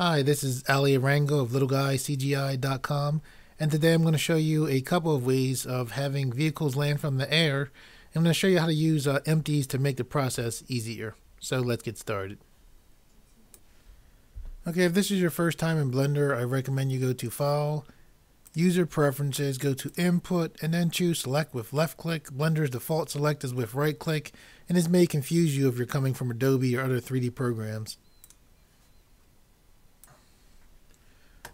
Hi, this is Alimayo Arango of littleguy.cgi.com, and today I'm going to show you a couple of ways of having vehicles land from the air. I'm going to show you how to use empties to make the process easier. So let's get started. Okay, if this is your first time in Blender, I recommend you go to File, User Preferences, go to Input, and then choose Select with left click. Blender's default select is with right click, and this may confuse you if you're coming from Adobe or other 3D programs.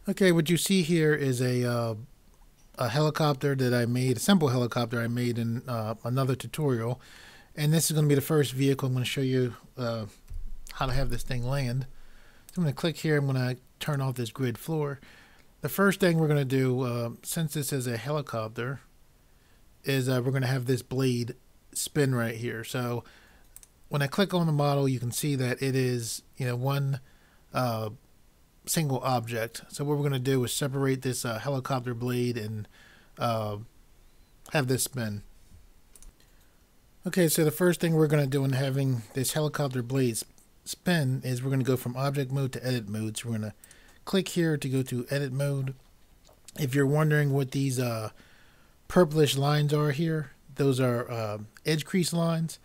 Okay, what you see here is a helicopter that I made, a simple helicopter I made in another tutorial. And this is going to be the first vehicle I'm going to show you how to have this thing land. So I'm going to click here. I'm going to turn off this grid floor. The first thing we're going to do, since this is a helicopter, is we're going to have this blade spin right here. So when I click on the model, you can see that it is, one single object. So what we're going to do is separate this helicopter blade and have this spin. Okay, so the first thing we're going to do in having this helicopter blade spin is we're going to go from object mode to edit mode. So we're going to click here to go to edit mode. If you're wondering what these purplish lines are here, those are edge crease lines,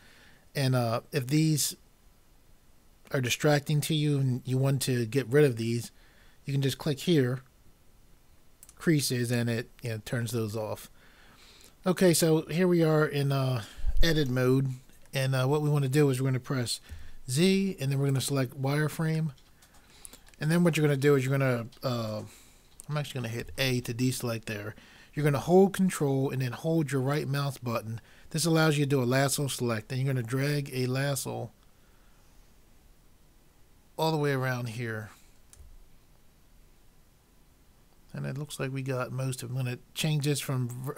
and if these are distracting to you and you want to get rid of these, you can just click here, creases, and it turns those off. Okay, so here we are in edit mode, and what we want to do is we're going to press Z, and then we're going to select wireframe, and then what you're going to do is you're going to I'm actually going to hit A to deselect there. You're going to hold Control and then hold your right mouse button. This allows you to do a lasso select, and you're going to drag a lasso all the way around here, and it looks like we got most of them. I'm going to change this from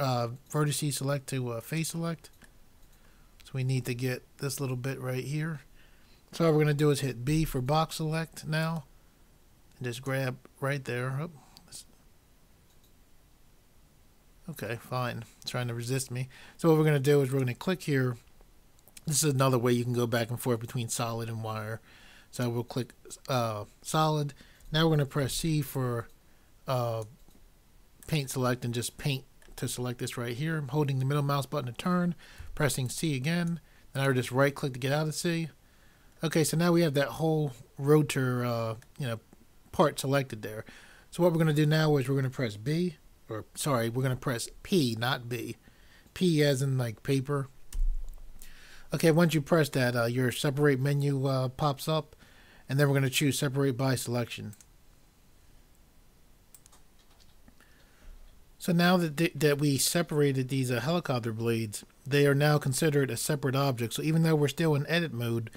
vertice select to face select, so we need to get this little bit right here. So what we're going to do is hit B for box select now, and just grab right there. Oh, okay, fine, it's trying to resist me. So what we're going to do is we're going to click here. This is another way you can go back and forth between solid and wire. So we'll click solid. Now we're going to press C for paint select and just paint to select this right here. I'm holding the middle mouse button to turn, pressing C again. Then I would just right click to get out of C. Okay, so now we have that whole rotor part selected there. So what we're going to do now is we're going to press B, or sorry, we're going to press P, not B. P as in like paper. Okay, once you press that, your separate menu pops up. And then we're going to choose separate by selection. So now that we separated these helicopter blades, they are now considered a separate object. So even though we're still in edit mode,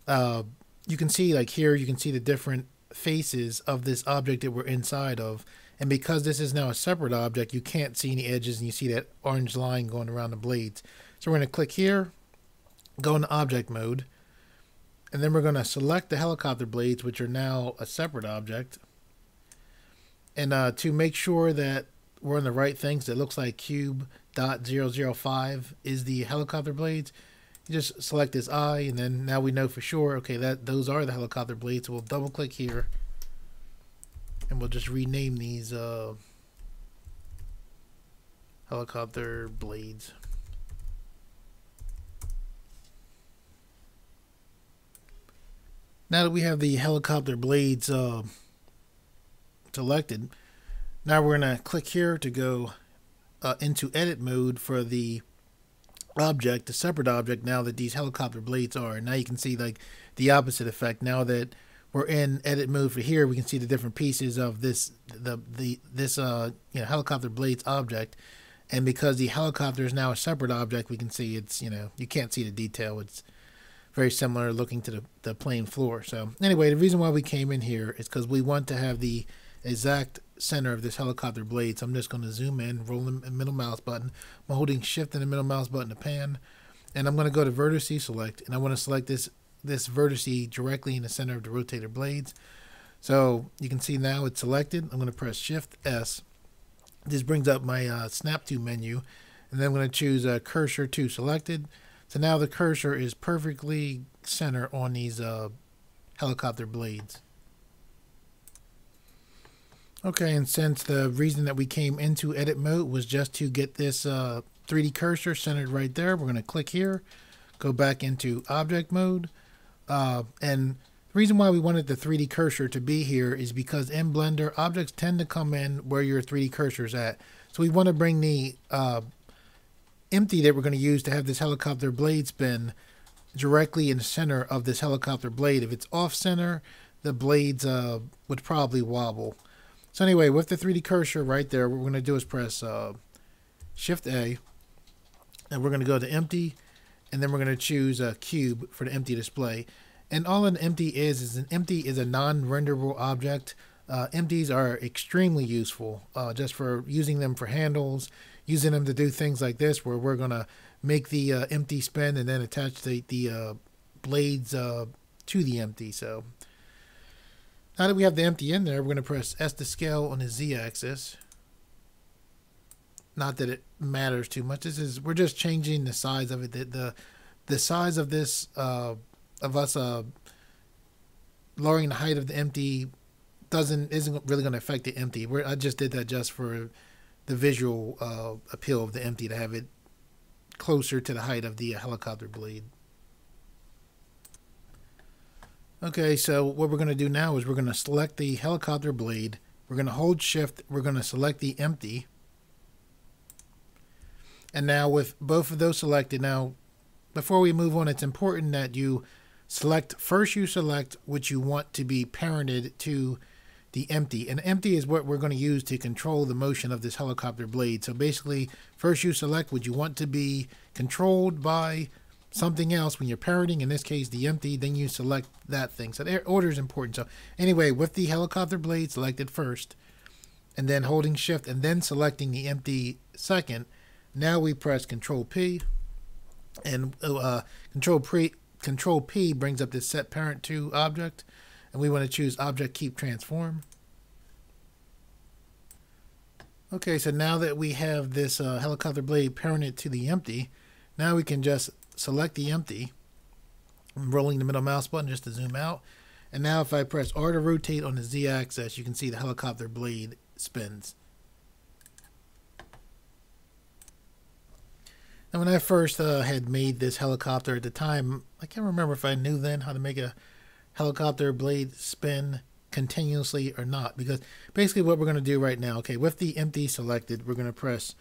you can see, like here, you can see the different faces of this object that we're inside of. And because this is now a separate object, you can't see any edges, and you see that orange line going around the blades. So we're going to click here, go into object mode. And then we're going to select the helicopter blades, which are now a separate object. And to make sure that we're on the right things, it looks like cube.005 is the helicopter blades. You just select this I, and then now we know for sure, okay, that those are the helicopter blades. So we'll double click here, and we'll just rename these helicopter blades. Now that we have the helicopter blades selected, now we're going to click here to go into edit mode for the object, the separate object, now that these helicopter blades are. And now you can see like the opposite effect. Now that we're in edit mode for here, we can see the different pieces of this helicopter blades object. And because the helicopter is now a separate object, we can see it's, you can't see the detail. It's very similar looking to the plain floor. So anyway, the reason why we came in here is because we want to have the exact center of this helicopter blade. So I'm just going to zoom in, roll the middle mouse button. I'm holding shift and the middle mouse button to pan. And I'm going to go to vertice select, and I want to select this vertice directly in the center of the rotator blades. So you can see now it's selected. I'm going to press shift S. This brings up my snap to menu. And then I'm going to choose cursor to selected. So now the cursor is perfectly center on these helicopter blades. Okay, and since the reason that we came into edit mode was just to get this 3D cursor centered right there, we're going to click here, go back into object mode. And the reason why we wanted the 3D cursor to be here is because in Blender, objects tend to come in where your 3D cursor is at. So we want to bring the empty that we're going to use to have this helicopter blade spin directly in the center of this helicopter blade. If it's off center, the blades would probably wobble. So anyway, with the 3D cursor right there, what we're going to do is press Shift A, and we're going to go to empty, and then we're going to choose a cube for the empty display. And all an empty is an empty is a non-renderable object. Empties are extremely useful just for using them for handles, using them to do things like this, where we're going to make the empty spin and then attach the blades to the empty. So now that we have the empty in there, we're going to press S to scale on the Z-axis. Not that it matters too much. We're just changing the size of it. The size of this of us lowering the height of the empty isn't really going to affect the empty. I just did that just for the visual appeal of the empty, to have it closer to the height of the helicopter blade. Okay, so what we're going to do now is we're going to select the helicopter blade. We're going to hold shift. We're going to select the empty. And now with both of those selected, now before we move on, it's important that you select what you want to be parented to the empty. And empty is what we're going to use to control the motion of this helicopter blade. So basically, first you select what you want to be controlled by something else when you're parenting, in this case the empty, then you select that thing. So the order is important. So anyway, with the helicopter blade selected first, and then holding shift and then selecting the empty second, now we press Control P, and Control P brings up this set parent to object, and we want to choose object keep transform. Okay, so now that we have this helicopter blade parented to the empty, now we can just select the empty. I'm rolling the middle mouse button just to zoom out. And now if I press R to rotate on the Z axis, you can see the helicopter blade spins. Now when I first had made this helicopter at the time, I can't remember if I knew then how to make a helicopter blade spin continuously or not, because basically what we're going to do right now, okay, with the empty selected, we're going to press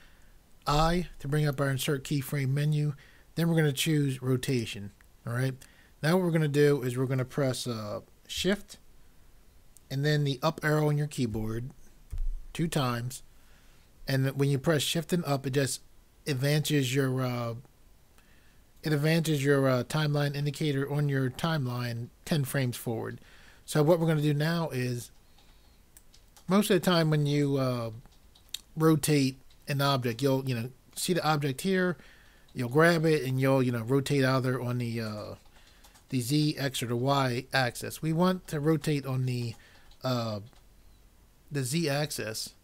I to bring up our insert keyframe menu. Then we're going to choose rotation. All right. Now what we're going to do is we're going to press shift and then the up arrow on your keyboard 2 times. And when you press shift and up, it just advances your timeline indicator on your timeline 10 frames forward. So what we're going to do now is, most of the time when you rotate an object, you'll see the object here, you'll grab it and you'll rotate either on the Z, X, or the Y axis. We want to rotate on the Z axis,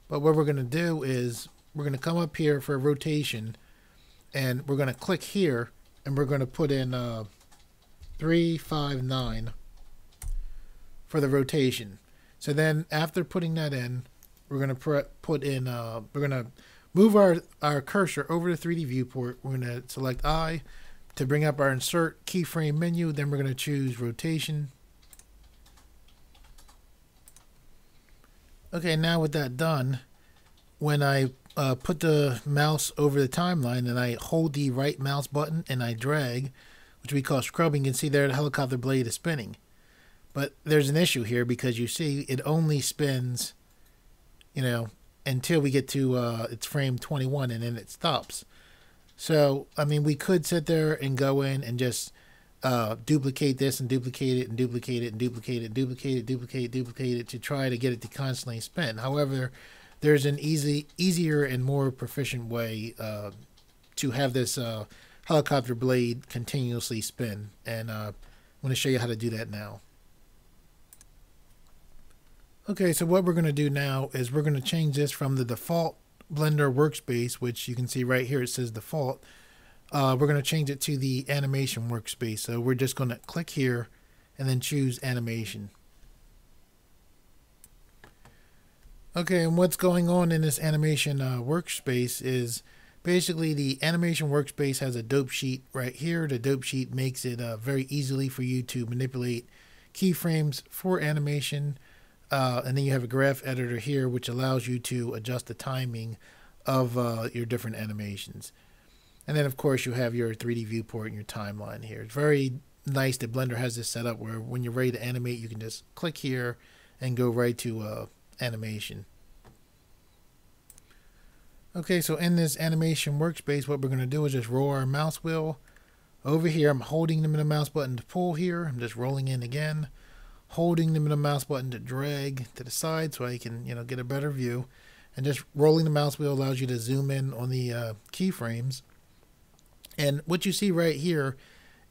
but what we're going to do is we're going to come up here for rotation, and we're going to click here, and we're going to put in 359 for the rotation. So then after putting that in, we're going to we're going to move our cursor over to 3D viewport. We're going to select I to bring up our insert keyframe menu. Then we're going to choose rotation. Okay, now with that done, when I put the mouse over the timeline and I hold the right mouse button and I drag, which we call scrubbing, you can see there the helicopter blade is spinning. But there's an issue here because you see it only spins, until we get to its frame 21, and then it stops. So, I mean, we could sit there and go in and just duplicate this and duplicate it and duplicate it and duplicate it, duplicate it to try to get it to constantly spin. However, there's an easier and more proficient way to have this helicopter blade continuously spin, and I'm going to show you how to do that now. Okay, so what we're going to do now is we're going to change this from the default Blender workspace, which you can see right here, it says default. We're going to change it to the animation workspace. So we're just going to click here and then choose animation. Okay, and what's going on in this animation workspace is basically the animation workspace has a dope sheet right here. The dope sheet makes it very easily for you to manipulate keyframes for animation. And then you have a graph editor here, which allows you to adjust the timing of your different animations. And then, of course, you have your 3D viewport and your timeline here. It's very nice that Blender has this set up where when you're ready to animate, you can just click here and go right to animation. Okay, so in this animation workspace, what we're going to do is just roll our mouse wheel over here. I'm holding the middle mouse button to pull here. I'm just rolling in again, holding the middle mouse button to drag to the side so I can, get a better view. And just rolling the mouse wheel allows you to zoom in on the keyframes. And what you see right here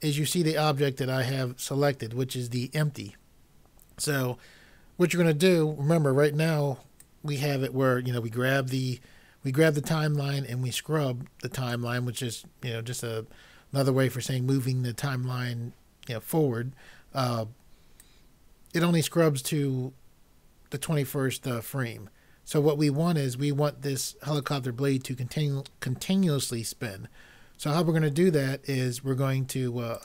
is you see the object that I have selected, which is the empty. So what you're going to do, remember right now we have it where, we grab the timeline and we scrub the timeline, which is, just another way for saying moving the timeline, forward. It only scrubs to the 21st frame. So what we want is we want this helicopter blade to continuously spin. So how we're going to do that is we're going to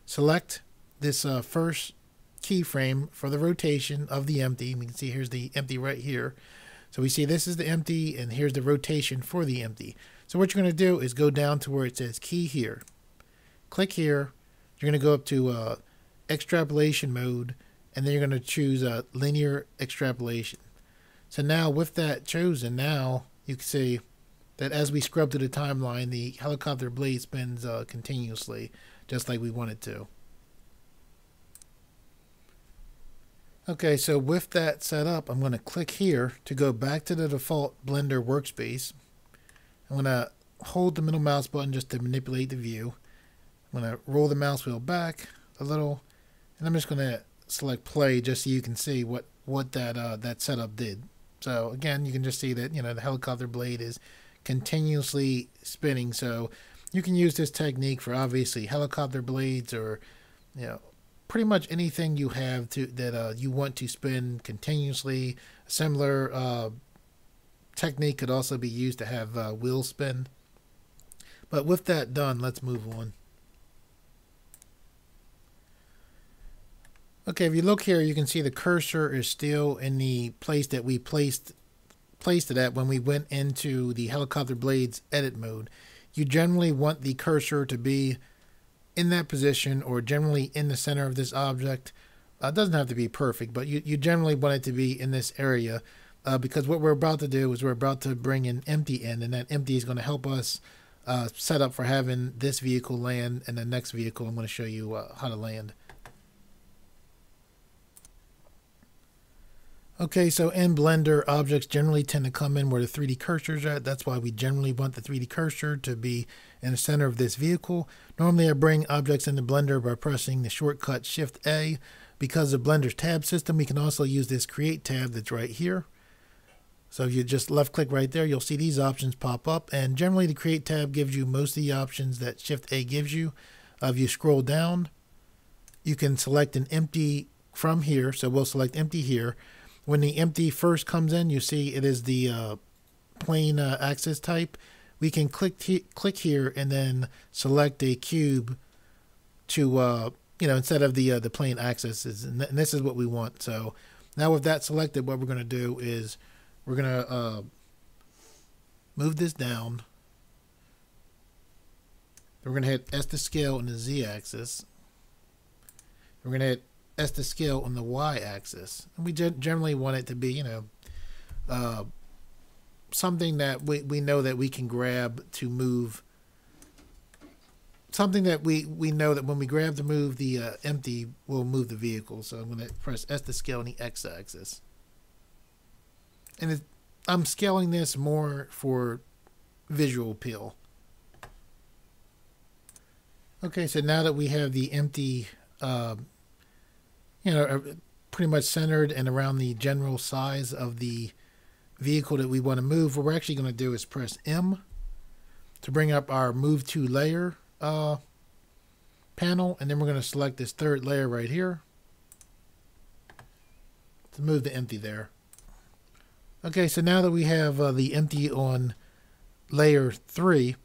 select this first keyframe for the rotation of the empty. We can see here's the empty right here. So we see this is the empty and here's the rotation for the empty. So what you're going to do is go down to where it says key here. Click here. You're going to go up to extrapolation mode and then you're going to choose linear extrapolation. So now with that chosen, now you can see that as we scrub to the timeline, the helicopter blade spins continuously, just like we want it to. Okay, so with that set up, I'm going to click here to go back to the default Blender workspace. I'm going to hold the middle mouse button just to manipulate the view. I'm going to roll the mouse wheel back a little, and I'm just going to select play just so you can see what that setup did. So again, you can just see that the helicopter blade is continuously spinning. So you can use this technique for obviously helicopter blades or pretty much anything you have that you want to spin continuously. A similar technique could also be used to have wheel spin. But with that done, let's move on. Okay, if you look here, you can see the cursor is still in the place that we placed it at when we went into the helicopter blades edit mode. You generally want the cursor to be in that position or generally in the center of this object. It doesn't have to be perfect, but you generally want it to be in this area because what we're about to do is we're about to bring an empty in, and that empty is going to help us set up for having this vehicle land and the next vehicle I'm going to show you how to land. Okay, so in Blender, objects generally tend to come in where the 3D cursor is at. That's why we generally want the 3D cursor to be in the center of this vehicle. Normally I bring objects into Blender by pressing the shortcut Shift A. Because of Blender's tab system, we can also use this Create tab that's right here. So if you just left click right there, you'll see these options pop up. And generally the Create tab gives you most of the options that Shift A gives you. If you scroll down, you can select an empty from here. So we'll select empty here. When the empty first comes in, you see it is the plane axis type. We can click here and then select a cube to, instead of the plane axis. And this is what we want. So now with that selected, what we're going to do is we're going to move this down. We're going to hit S to scale on the Z axis. We're going to hit S to scale on the Y axis. And we generally want it to be, something that we know that we can grab to move. Something that we know that when we grab to move the empty, we'll move the vehicle. So I'm going to press S to scale on the X axis. And I'm scaling this more for visual appeal. Okay, so now that we have the empty pretty much centered and around the general size of the vehicle that we want to move, what we're actually going to do is press M to bring up our Move to Layer panel, and then we're going to select this third layer right here to move the empty there. Okay, so now that we have the empty on layer 3,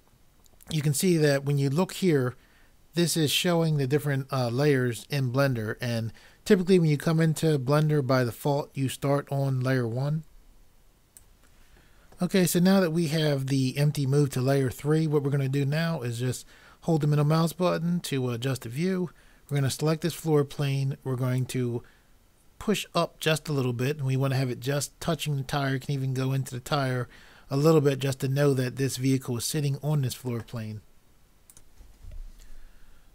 you can see that when you look here, this is showing the different layers in Blender. And typically when you come into Blender, by default, you start on layer 1. Okay, so now that we have the empty moved to layer 3, what we're going to do now is just hold the middle mouse button to adjust the view. We're going to select this floor plane. We're going to push up just a little bit, and we want to have it just touching the tire. You can even go into the tire a little bit just to know that this vehicle is sitting on this floor plane.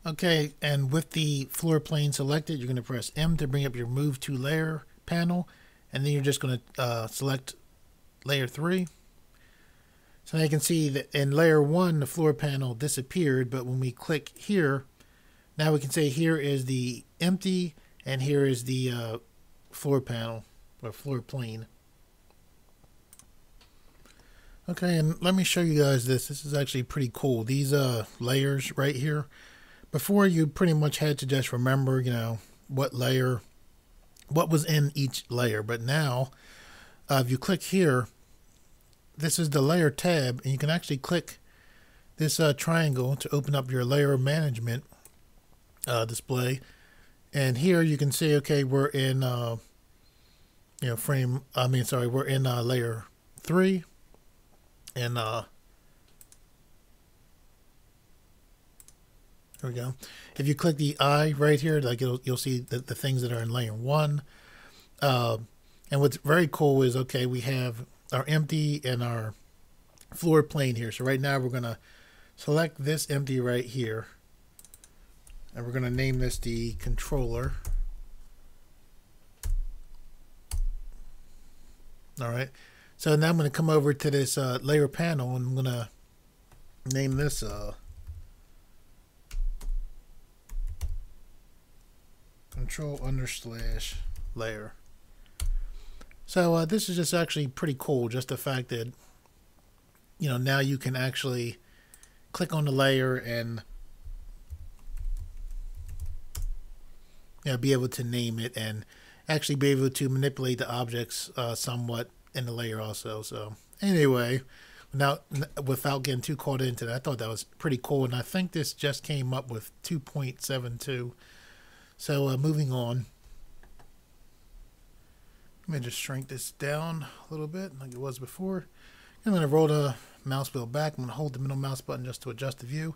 Okay, and with the floor plane selected, you're going to press M to bring up your Move to Layer panel, and then you're just going to select layer 3. So now you can see that in layer 1, the floor panel disappeared, but when we click here, now we can say here is the empty, and here is the floor panel or floor plane. Okay, and let me show you guys this. This is actually pretty cool. These layers right here. Before, you pretty much had to just remember, you know, what was in each layer. But now, if you click here, this is the layer tab, and you can actually click this triangle to open up your layer management display. And here you can see, okay, we're in, we're in layer 3, and there we go. If you click the eye right here, like you'll see the things that are in layer 1. And what's very cool is, okay, we have our empty and our floor plane here. So right now we're going to select this empty right here, and we're going to name this the controller. All right. So now I'm going to come over to this layer panel, and I'm going to name this control_layer. So this is just actually pretty cool. Just the fact that, you know, now you can actually click on the layer and, you know, be able to name it and actually be able to manipulate the objects somewhat in the layer also. So anyway, now without getting too caught into that, I thought that was pretty cool, and I think this just came up with 2.72. So moving on. Let me just shrink this down a little bit like it was before. I'm going to roll the mouse wheel back. I'm going to hold the middle mouse button just to adjust the view.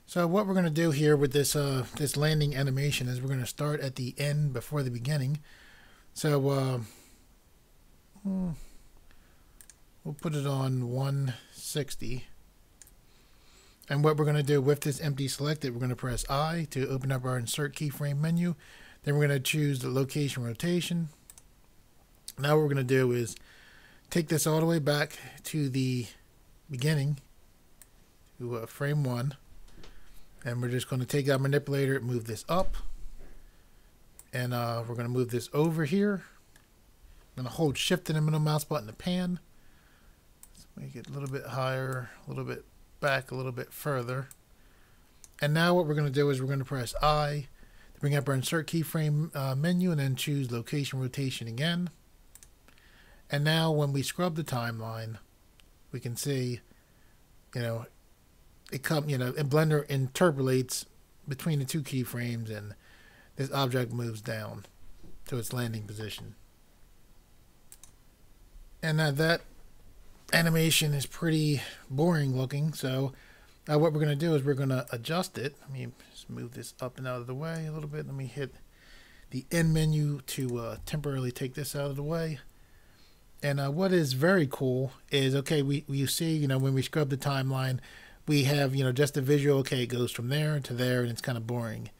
So what we're going to do here with this this landing animation is we're going to start at the end before the beginning. So we'll put it on 160. And what we're going to do with this empty selected, we're going to press I to open up our insert keyframe menu. Then we're going to choose the location rotation. Now what we're going to do is take this all the way back to the beginning, to frame 1. And we're just going to take our manipulator and move this up. And we're going to move this over here. I'm going to hold shift and the middle mouse button to pan. Let's make it a little bit higher, a little bit back, a little bit further. And now what we're going to do is we're going to press I to bring up our insert keyframe menu, and then choose location rotation again. And now when we scrub the timeline, we can see, you know, and Blender interpolates between the two keyframes, and this object moves down to its landing position. And now that animation is pretty boring looking, so what we're going to do is we're going to adjust it. Let me just move this up and out of the way a little bit. Let me hit the end menu to temporarily take this out of the way. And what is very cool is, okay, we see, you know, when we scrub the timeline, we have, you know, just a visual, okay, it goes from there to there, and it's kind of boring.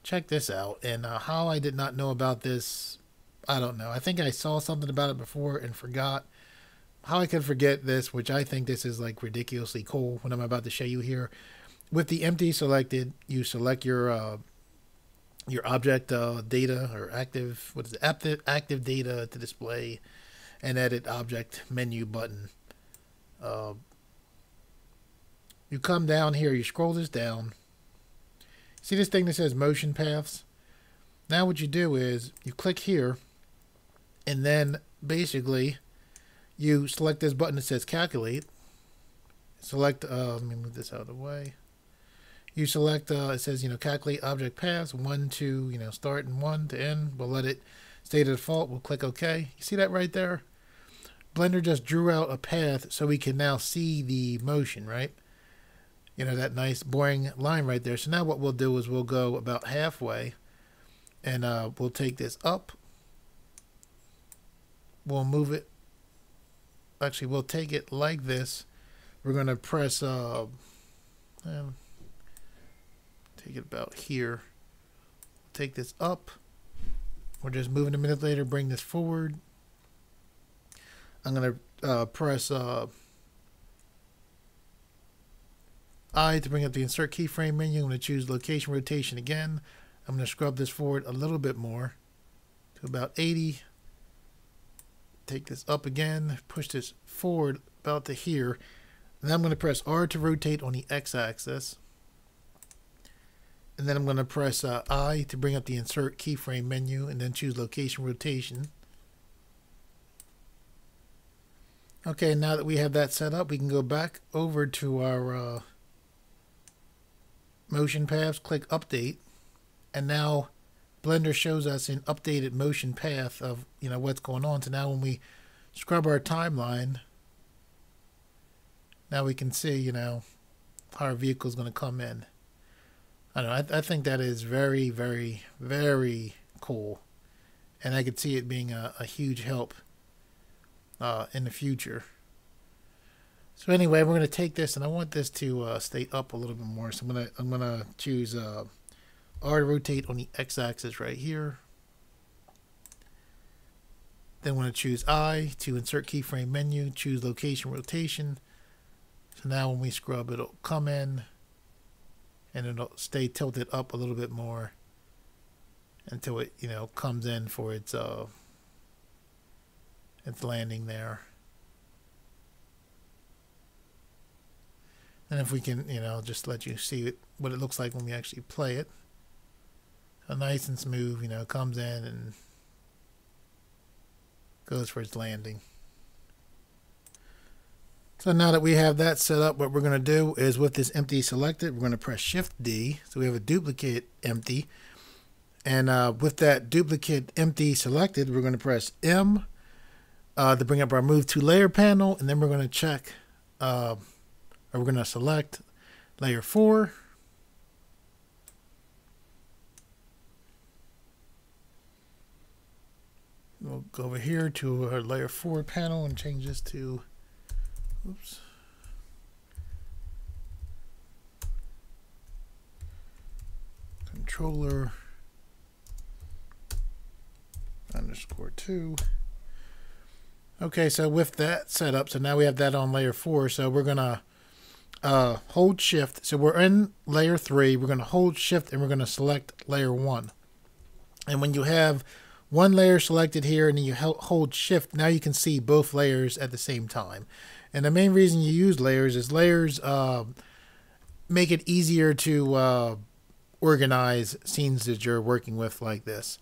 Check this out. And how I did not know about this, I don't know. I think I saw something about it before and forgot. How I could forget this, which I think this is like ridiculously cool, what I'm about to show you here. With the empty selected, you select your object data, or active, what is it, active data to display, and edit object menu button. You come down here, you scroll this down. See this thing that says motion paths? Now what you do is you click here, and then basically you select this button that says calculate. Select, let me move this out of the way. You select, it says, calculate object paths, 1 to, start and 1 to end. We'll let it stay to default. We'll click OK. You see that right there? Blender just drew out a path so we can now see the motion, right? That nice boring line right there. So now what we'll do is we'll go about halfway and we'll take this up. We'll move it. Actually, we'll take it like this. We're going to press, take it about here. Take this up. We're just moving a minute later, bring this forward. I'm going to press I to bring up the insert keyframe menu. I'm going to choose location rotation again. I'm going to scrub this forward a little bit more to about 80. Take this up again, push this forward about to here. And then I'm going to press R to rotate on the x-axis. And then I'm going to press I to bring up the insert keyframe menu and then choose location rotation. Okay, now that we have that set up, we can go back over to our motion paths, click update, and now Blender shows us an updated motion path of what's going on. So now when we scrub our timeline, now we can see how our vehicle is going to come in. I don't know. I think that is very, very, very cool, and I could see it being a huge help in the future. So anyway, we're going to take this, and I want this to stay up a little bit more. So I'm gonna choose R to rotate on the x-axis right here. Then I'm going to choose I to insert keyframe menu, choose location rotation. So now when we scrub, it'll come in and it'll stay tilted up a little bit more until it comes in for its landing there. And if we can just let you see what it looks like when we actually play it. So nice and smooth, comes in and goes for its landing. So now that we have that set up, what we're going to do is with this empty selected, we're going to press Shift D. So we have a duplicate empty. And with that duplicate empty selected, we're going to press M to bring up our Move to Layer panel. And then we're going to check, or we're going to select Layer 4. We'll go over here to our Layer 4 panel and change this to, oops, controller _2. Okay, so with that set up, so now we have that on Layer 4. So we're gonna hold Shift. So we're in Layer 3. We're gonna hold Shift and we're gonna select Layer 1. And when you have one layer selected here and then you hold Shift, now you can see both layers at the same time. And the main reason you use layers is layers make it easier to organize scenes that you're working with like this.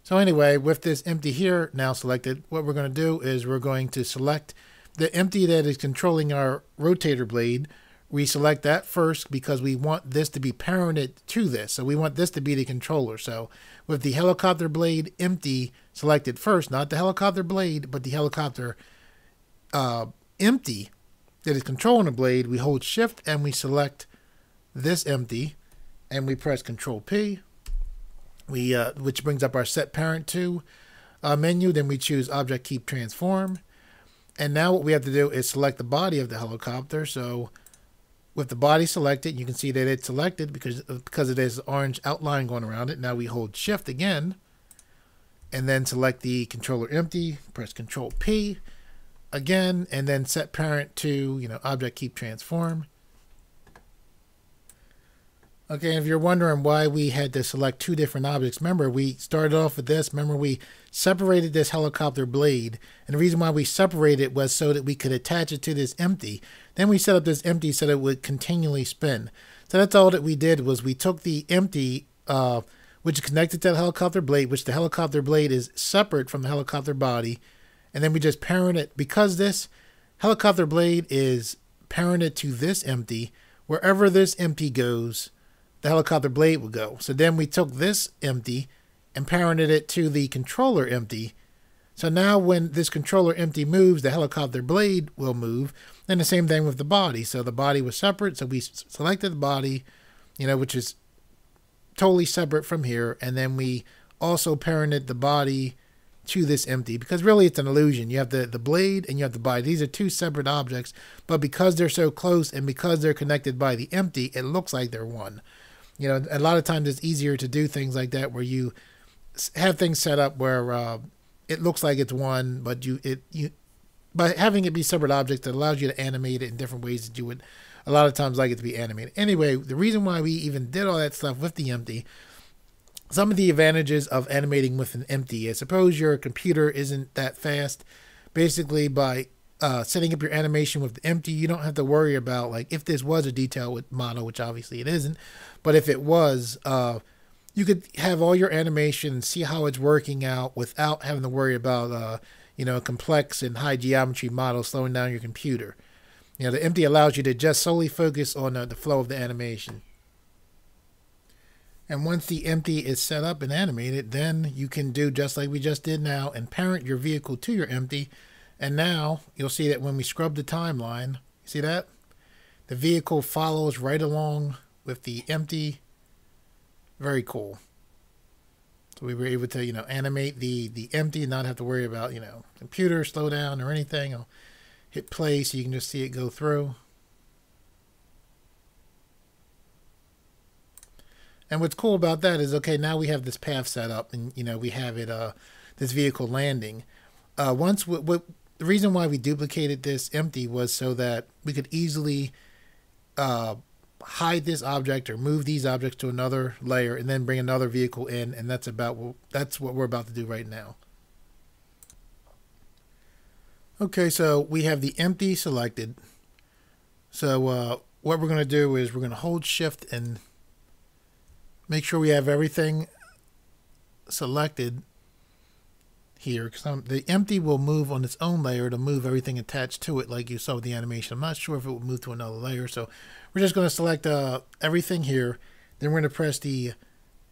So anyway, with this empty here now selected, what we're going to do is we're going to select the empty that is controlling our rotator blade. We select that first because we want this to be parented to this. So we want this to be the controller. So with the helicopter blade empty selected first, not the helicopter blade, but the helicopter empty that is controlling the blade, we hold Shift and we select this empty and we press Control P, which brings up our Set Parent To menu. Then we choose Object Keep Transform. And now what we have to do is select the body of the helicopter. So with the body selected, you can see that it's selected because of this orange outline going around it. Now we hold Shift again and then select the controller empty, press Control P again, and then Set Parent To, Object Keep Transform. Okay, if you're wondering why we had to select two different objects, remember we started off with this. Remember we separated this helicopter blade, and the reason why we separated it was so that we could attach it to this empty. Then we set up this empty so that it would continually spin. So that's all that we did was we took the empty, which is connected to the helicopter blade, which the helicopter blade is separate from the helicopter body, and then we just parent it. Because this helicopter blade is parented to this empty, wherever this empty goes, the helicopter blade will go. So then we took this empty and parented it to the controller empty. So now when this controller empty moves, the helicopter blade will move. And the same thing with the body. So the body was separate. So we selected the body, which is totally separate from here. And then we also parented the body to this empty, because really it's an illusion. You have the blade and you have the body. These are two separate objects, but because they're so close and because they're connected by the empty, it looks like they're one. A lot of times it's easier to do things like that, where you have things set up where it looks like it's one, but by having it be separate objects, it allows you to animate it in different ways that you would a lot of times like it to be animated. Anyway, the reason why we even did all that stuff with the empty, some of the advantages of animating with an empty is, suppose your computer isn't that fast. Basically, by setting up your animation with the empty, you don't have to worry about, like, if this was a detail model, which obviously it isn't, but if it was, you could have all your animation and see how it's working out without having to worry about, complex and high geometry models slowing down your computer. The empty allows you to just solely focus on the flow of the animation. And once the empty is set up and animated, then you can do just like we just did now and parent your vehicle to your empty. And now you'll see that when we scrub the timeline, you see that? The vehicle follows right along with the empty. Very cool. So we were able to, animate the empty and not have to worry about, computer slow down or anything. I'll hit play so you can just see it go through. And what's cool about that is, okay, now we have this path set up and, we have it, this vehicle landing. The reason why we duplicated this empty was so that we could easily hide this object or move these objects to another layer and then bring another vehicle in. And that's what we're about to do right now. Okay, so we have the empty selected. So what we're going to do is we're going to hold shift and make sure we have everything selected here, because the empty will move on its own layer to move everything attached to it like you saw with the animation. I'm not sure if it will move to another layer, so we're just going to select everything here. Then we're going to press the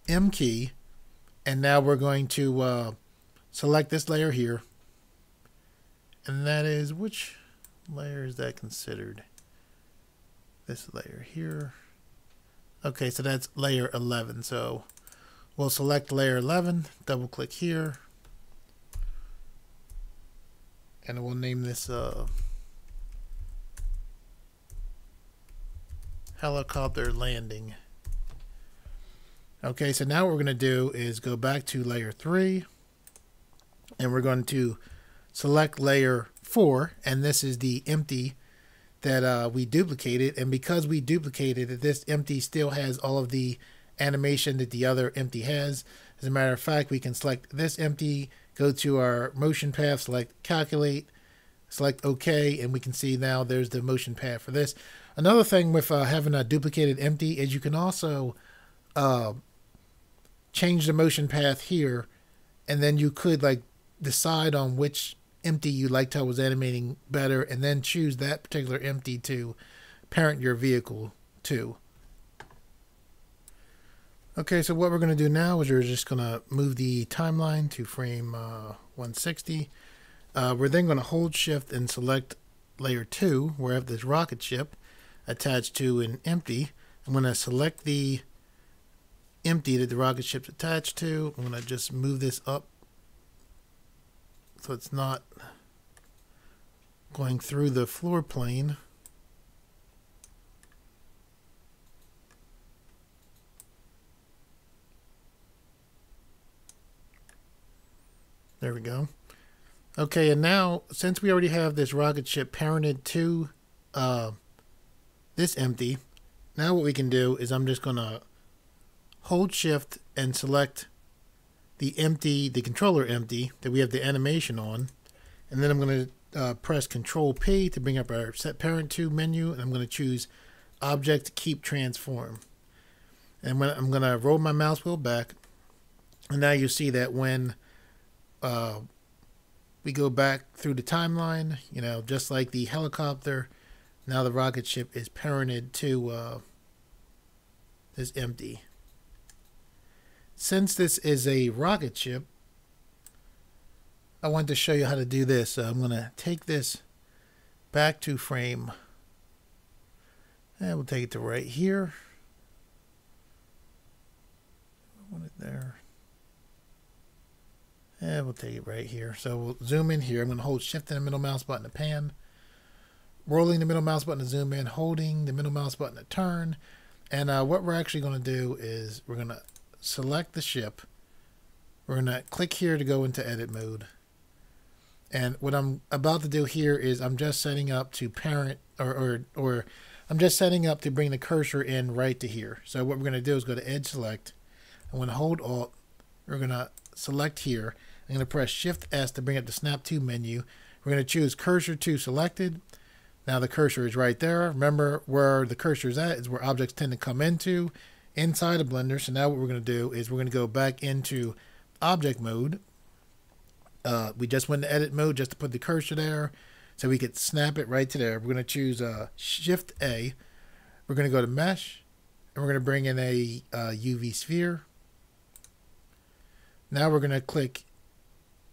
M key, and now we're going to select this layer here, and that is, which layer is that considered? This layer here. Okay, so that's layer 11. So we'll select layer 11, double click here, and we'll name this helicopter landing. Okay, so now what we're going to do is go back to layer 3, and we're going to select layer 4, and this is the empty that we duplicated. And because we duplicated it, this empty still has all of the animation that the other empty has. As a matter of fact, we can select this empty, go to our motion path, select calculate, select OK, and we can see now there's the motion path for this. Another thing with having a duplicated empty is you can also change the motion path here, and then you could decide on which empty you liked how it was animating better, and then choose that particular empty to parent your vehicle to. Okay, so what we're going to do now is we're just going to move the timeline to frame 160. We're then going to hold shift and select layer 2, where I have this rocket ship attached to an empty. I'm going to select the empty that the rocket ship's attached to. I'm going to just move this up so it's not going through the floor plane. There we go. Okay, and now since we already have this rocket ship parented to this empty, now what we can do is I'm just going to hold shift and select the empty, the controller empty that we have the animation on, and then I'm going to press Control P to bring up our Set Parent To menu, and I'm going to choose Object Keep Transform. And when I'm going to roll my mouse wheel back, and now you see that when we go back through the timeline, you know, just like the helicopter. Now the rocket ship is parented to this empty. Since this is a rocket ship, I want to show you how to do this. So I'm going to take this back to frame. And we'll take it to right here. I want it there. And we'll take it right here. So we'll zoom in here. I'm going to hold shift and the middle mouse button to pan. Rolling the middle mouse button to zoom in. Holding the middle mouse button to turn. And what we're actually going to do is we're going to select the ship. We're going to click here to go into edit mode. And what I'm about to do here is I'm just setting up to parent or I'm just setting up to bring the cursor in right to here. So what we're going to do is go to edge select. I'm going to hold alt. We're going to select here. I'm going to press shift S to bring up the snap to menu. We're going to choose cursor to selected. Now the cursor is right there. Remember where the cursor is at is where objects tend to come into inside of Blender. So now what we're going to do is we're going to go back into object mode. We just went to edit mode just to put the cursor there so we could snap it right to there. We're going to choose shift A. We're going to go to mesh and we're going to bring in a UV sphere. Now we're going to click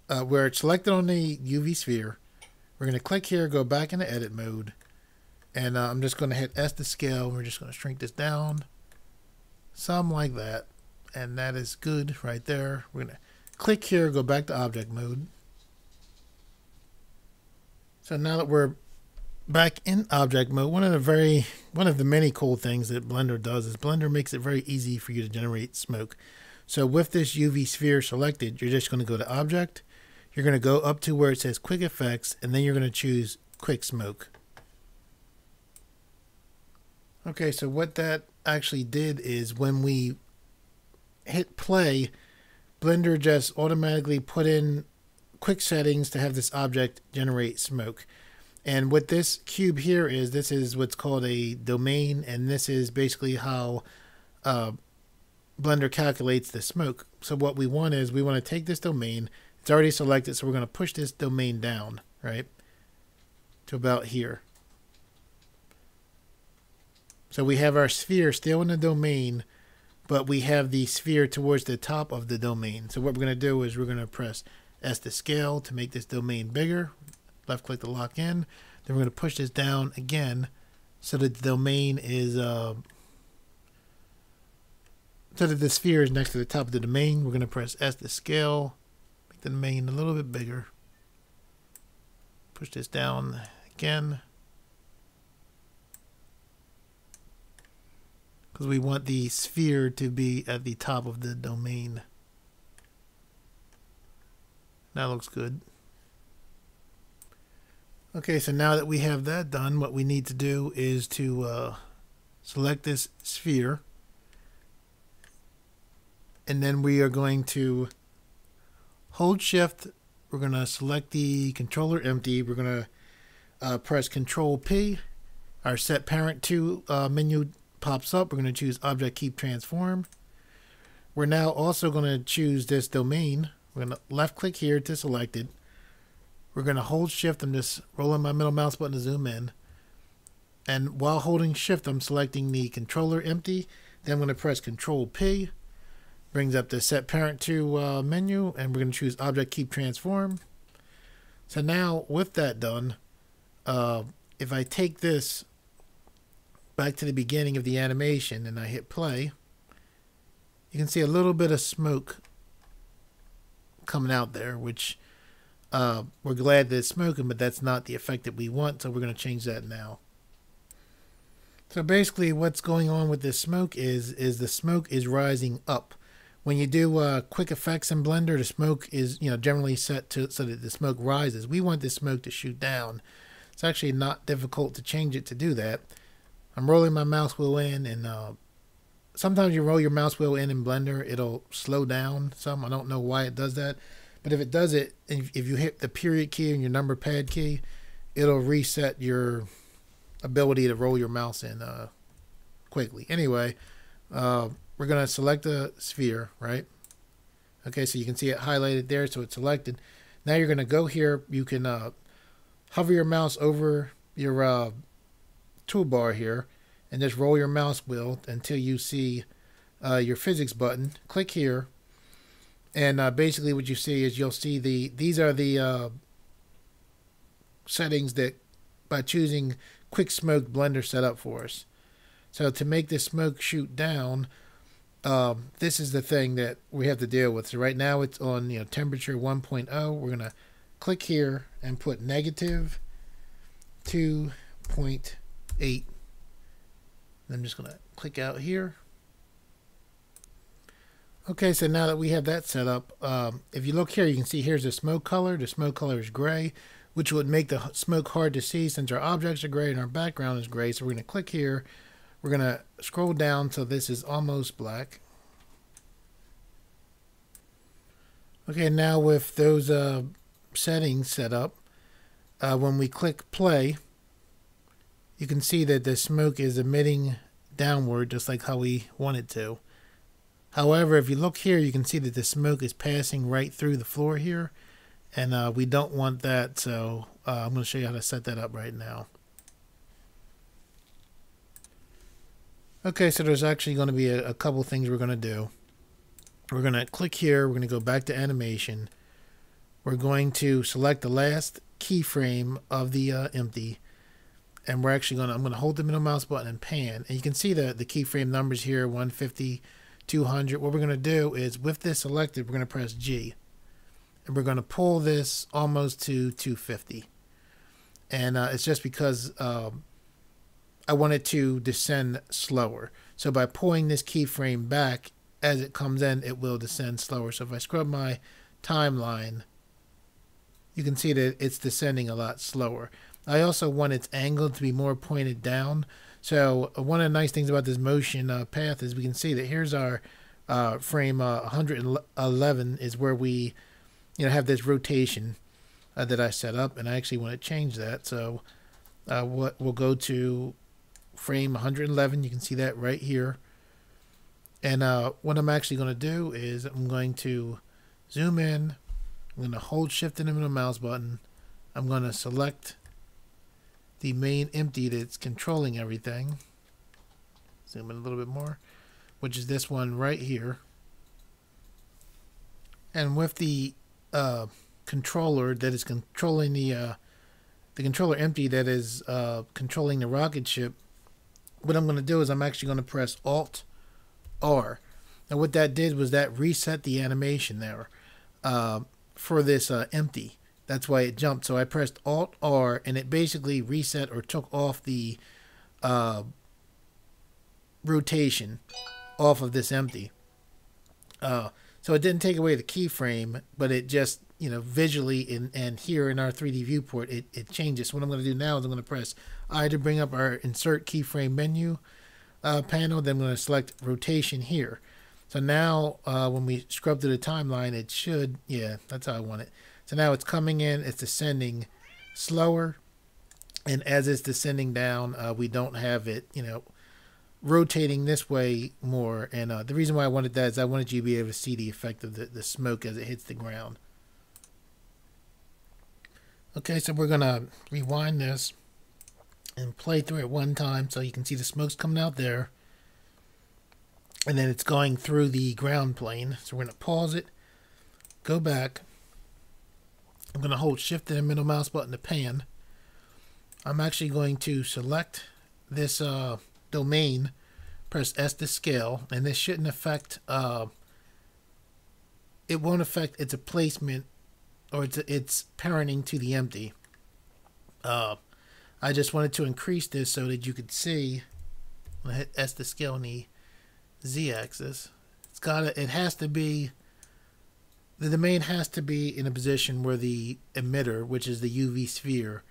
where it's selected on the UV sphere. We're going to click here, go back into edit mode, and I'm just going to hit S to scale. We're just going to shrink this down some like that, and that is good right there. We're going to click here, go back to object mode. So now that we're back in object mode, one of the many cool things that Blender does is Blender makes it very easy for you to generate smoke. So with this UV sphere selected, you're just going to go to object. You're going to go up to where it says quick effects, and then you're going to choose quick smoke. Okay, so what that actually did is when we hit play, Blender just automatically put in quick settings to have this object generate smoke. And what this cube here is, this is what's called a domain, and this is basically how Blender calculates the smoke. So what we want is we want to take this domain. It's already selected, so we're going to push this domain down, right, to about here. So we have our sphere still in the domain, but we have the sphere towards the top of the domain. So what we're going to do is we're going to press S to scale to make this domain bigger. Left click to lock in. Then we're going to push this down again so that the domain is so that the sphere is next to the top of the domain. We're going to press S to scale, make the domain a little bit bigger. Push this down again, because we want the sphere to be at the top of the domain. That looks good. Okay, so now that we have that done, what we need to do is to select this sphere, and then we are going to hold shift. We're going to select the controller empty. We're going to press Control P. Our set parent to menu pops up. We're going to choose object keep transform. We're now also going to choose this domain. We're going to left click here to select it. We're going to hold shift. I'm just rolling my middle mouse button to zoom in. And while holding shift, I'm selecting the controller empty. Then I'm going to press Control P. Brings up the set parent to menu, and we're going to choose object keep transform. So now with that done, if I take this back to the beginning of the animation and I hit play, you can see a little bit of smoke coming out there, which we're glad that it's smoking, but that's not the effect that we want, so we're going to change that now. So basically what's going on with this smoke is the smoke is rising up. When you do quick effects in Blender, the smoke is generally set to so that the smoke rises. We want this smoke to shoot down. It's actually not difficult to change it to do that. I'm rolling my mouse wheel in, and sometimes you roll your mouse wheel in Blender, it'll slow down some. I don't know why it does that, but if it does it, if you hit the period key and your number pad key, it'll reset your ability to roll your mouse in quickly. Anyway, we're going to select a sphere, right? Okay, so you can see it highlighted there, so it's selected. Now you're going to go here. You can hover your mouse over your toolbar here and just roll your mouse wheel until you see your physics button. Click here, and basically what you see is you'll see these are the settings that by choosing quick smoke blender set up for us. So to make this smoke shoot down, this is the thing that we have to deal with. So right now it's on temperature 1.0. We're gonna click here and put negative 2.8. I'm just gonna click out here. Okay, so now that we have that set up, if you look here, you can see here's the smoke color. The smoke color is gray, which would make the smoke hard to see since our objects are gray and our background is gray. So we're going to click here. We're going to scroll down till this is almost black. Okay, now with those settings set up, when we click play, you can see that the smoke is emitting downward just like how we want it to. However, if you look here, you can see that the smoke is passing right through the floor here, and we don't want that, so I'm going to show you how to set that up right now. Okay, so there's actually going to be a couple things we're going to do. We're going to click here, we're going to go back to animation. We're going to select the last keyframe of the empty, and we're actually I'm going to hold the middle mouse button and pan, and you can see the keyframe numbers here, 150, 200. What we're going to do is with this selected, we're going to press G, and we're going to pull this almost to 250. And it's just because I want it to descend slower. So by pulling this keyframe back, as it comes in, it will descend slower. So if I scrub my timeline, you can see that it's descending a lot slower. I also want its angle to be more pointed down. So one of the nice things about this motion path is we can see that here's our frame 111 is where we have this rotation that I set up, and I actually want to change that. So we'll go to frame 111. You can see that right here. And what I'm actually going to do is I'm going to zoom in. I'm going to hold shift and the middle mouse button. I'm going to select the main empty that's controlling everything. Zoom in a little bit more, which is this one right here. And with the controller that is controlling the controller empty that is controlling the rocket ship, what I'm going to do is I'm actually going to press Alt R. Now what that did was that reset the animation there for this empty. That's why it jumped. So I pressed Alt R, and it basically reset or took off the rotation off of this empty. So it didn't take away the keyframe, but it just, visually and here in our 3D viewport, it changes. So what I'm going to do now is I'm going to press I to bring up our insert keyframe menu panel. Then I'm going to select rotation here. So now when we scrub to the timeline, it should, that's how I want it. So now it's coming in, it's descending slower, and as it's descending down, we don't have it, rotating this way more. And the reason why I wanted that is I wanted you to be able to see the effect of the smoke as it hits the ground. Okay, so we're going to rewind this and play through it one time so you can see the smoke's coming out there. And then it's going through the ground plane. So we're going to pause it, go back. I'm going to hold shift and the middle mouse button to pan. I'm actually going to select this domain, press S to scale, and this shouldn't affect, it won't affect its placement or its parenting to the empty. I just wanted to increase this so that you could see. I'm going to hit S to scale on the Z-axis. It has to be, the domain has to be in a position where the emitter, which is the UV sphere,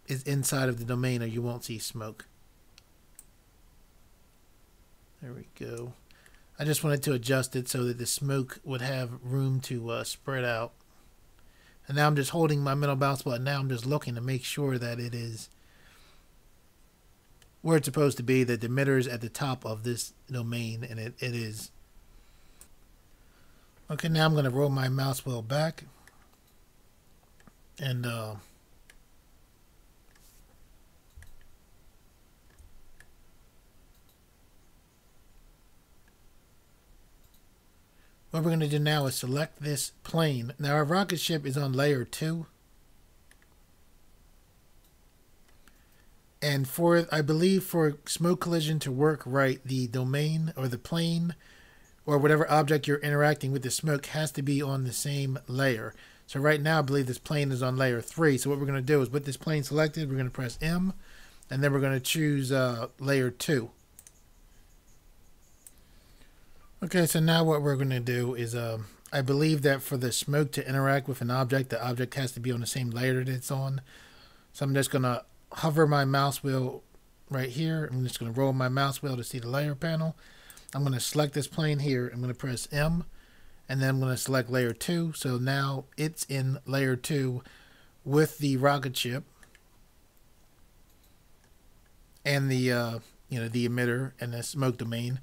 is inside of the domain, or you won't see smoke. There we go. I just wanted to adjust it so that the smoke would have room to spread out. And now I'm just holding my middle mouse button. Now I'm just looking to make sure that it is where it's supposed to be, that the emitter is at the top of this domain, and it is. Okay, now I'm going to roll my mouse wheel back. And what we're going to do now is select this plane. Now our rocket ship is on layer 2. And I believe for smoke collision to work right, the domain or the plane or whatever object you're interacting with the smoke has to be on the same layer. So right now I believe this plane is on layer 3. So what we're going to do is with this plane selected, we're going to press M, and then we're going to choose layer 2. Okay, so now what we're going to do is I believe that for the smoke to interact with an object, the object has to be on the same layer that it's on. So I'm just going to hover my mouse wheel right here. I'm just going to roll my mouse wheel to see the layer panel. I'm going to select this plane here. I'm going to press M, and then I'm going to select layer 2. So now it's in layer 2 with the rocket ship and the the emitter and the smoke domain.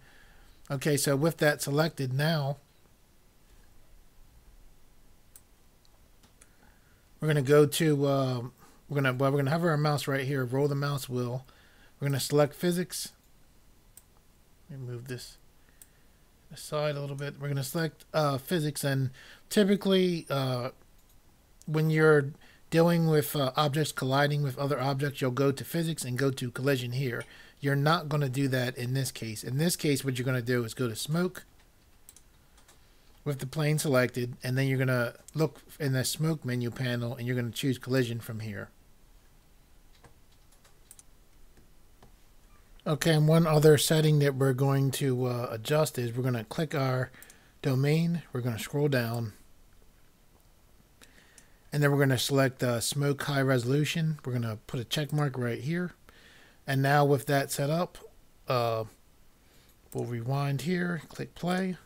Okay, so with that selected, now we're going to go to we're going to hover our mouse right here, roll the mouse wheel. We're going to select physics. Let me move this aside a little bit. We're going to select physics, and typically when you're dealing with objects colliding with other objects, you'll go to physics and go to collision here. You're not going to do that in this case. In this case, what you're going to do is go to smoke with the plane selected, and then you're going to look in the smoke menu panel, and you're going to choose collision from here. Okay, and one other setting that we're going to adjust is we're going to click our domain, we're going to scroll down, and then we're going to select smoke high resolution. We're going to put a check mark right here. And now with that set up, we'll rewind here, click play.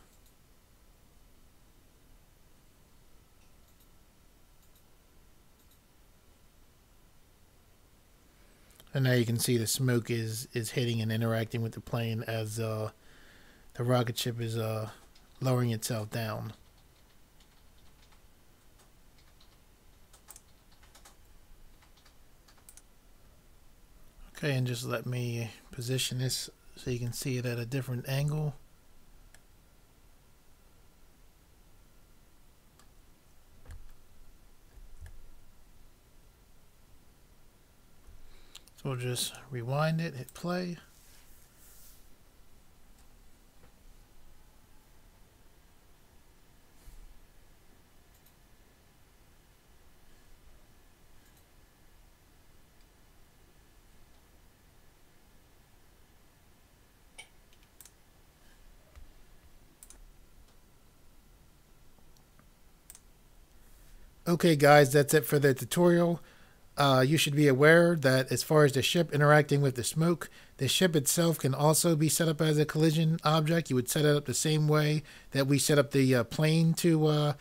And now you can see the smoke is hitting and interacting with the plane as the rocket ship is lowering itself down. Okay, and just let me position this so you can see it at a different angle. So we'll just rewind it, hit play. Okay guys, that's it for the tutorial. You should be aware that as far as the ship interacting with the smoke, the ship itself can also be set up as a collision object. You would set it up the same way that we set up the plane to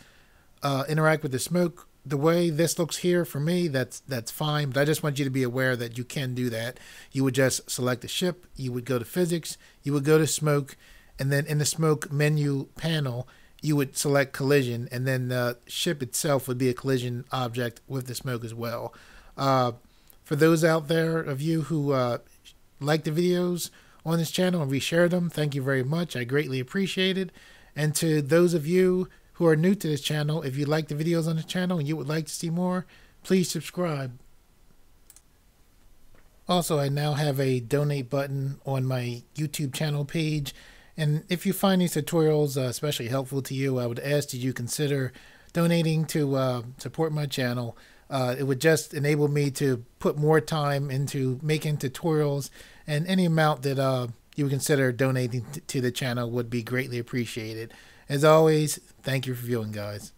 interact with the smoke. The way this looks here for me, that's fine, but I just want you to be aware that you can do that. You would just select the ship, you would go to physics, you would go to smoke, and then in the smoke menu panel, you would select collision, and then the ship itself would be a collision object with the smoke as well. For those out there of you who like the videos on this channel and reshare them, thank you very much. I greatly appreciate it. And to those of you who are new to this channel, if you like the videos on this channel and you would like to see more, please subscribe. Also, I now have a donate button on my YouTube channel page. And if you find these tutorials especially helpful to you, I would ask that you consider donating to support my channel. It would just enable me to put more time into making tutorials, and any amount that you would consider donating to the channel would be greatly appreciated. As always, thank you for viewing, guys.